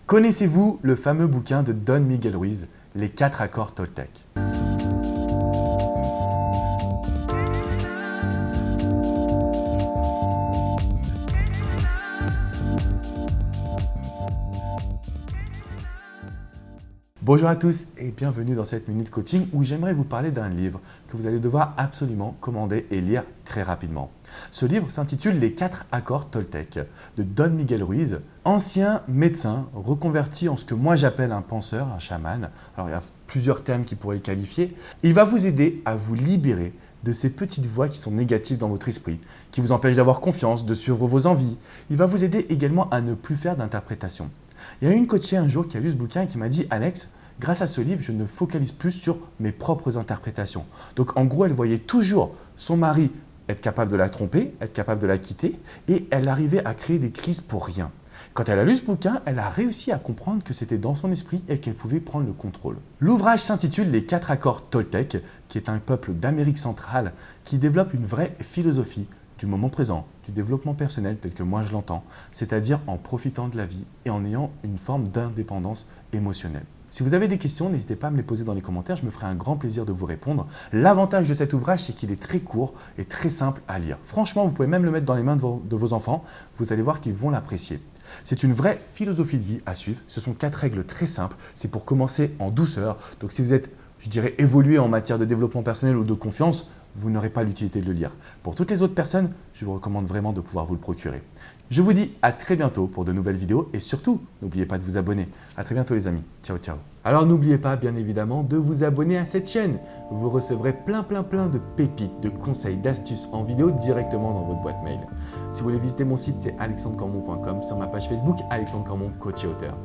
Connaissez-vous le fameux bouquin de Don Miguel Ruiz, Les 4 accords Toltec? Bonjour à tous et bienvenue dans cette Minute Coaching où j'aimerais vous parler d'un livre que vous allez devoir absolument commander et lire très rapidement. Ce livre s'intitule Les 4 accords Toltec de Don Miguel Ruiz, ancien médecin reconverti en ce que moi j'appelle un penseur, un chaman. Alors il y a plusieurs termes qui pourraient le qualifier. Il va vous aider à vous libérer de ces petites voix qui sont négatives dans votre esprit, qui vous empêchent d'avoir confiance, de suivre vos envies. Il va vous aider également à ne plus faire d'interprétation. Il y a une coachée un jour qui a lu ce bouquin et qui m'a dit « Alex, grâce à ce livre, je ne focalise plus sur mes propres interprétations. » Donc en gros, elle voyait toujours son mari être capable de la tromper, être capable de la quitter et elle arrivait à créer des crises pour rien. Quand elle a lu ce bouquin, elle a réussi à comprendre que c'était dans son esprit et qu'elle pouvait prendre le contrôle. L'ouvrage s'intitule Les 4 accords Toltec, qui est un peuple d'Amérique centrale qui développe une vraie philosophie du moment présent, du développement personnel tel que moi je l'entends, c'est-à-dire en profitant de la vie et en ayant une forme d'indépendance émotionnelle. Si vous avez des questions, n'hésitez pas à me les poser dans les commentaires, je me ferai un grand plaisir de vous répondre. L'avantage de cet ouvrage, c'est qu'il est très court et très simple à lire. Franchement, vous pouvez même le mettre dans les mains de vos enfants, vous allez voir qu'ils vont l'apprécier. C'est une vraie philosophie de vie à suivre, ce sont 4 règles très simples, c'est pour commencer en douceur. Donc si vous êtes, je dirais, évolué en matière de développement personnel ou de confiance, vous n'aurez pas l'utilité de le lire. Pour toutes les autres personnes, je vous recommande vraiment de pouvoir vous le procurer. Je vous dis à très bientôt pour de nouvelles vidéos et surtout, n'oubliez pas de vous abonner. À très bientôt les amis. Ciao, ciao. Alors n'oubliez pas bien évidemment de vous abonner à cette chaîne. Vous recevrez plein de pépites, de conseils, d'astuces en vidéo directement dans votre boîte mail. Si vous voulez visiter mon site, c'est alexandrecormon.com. Sur ma page Facebook, Alexandre Cormon, coach et auteur.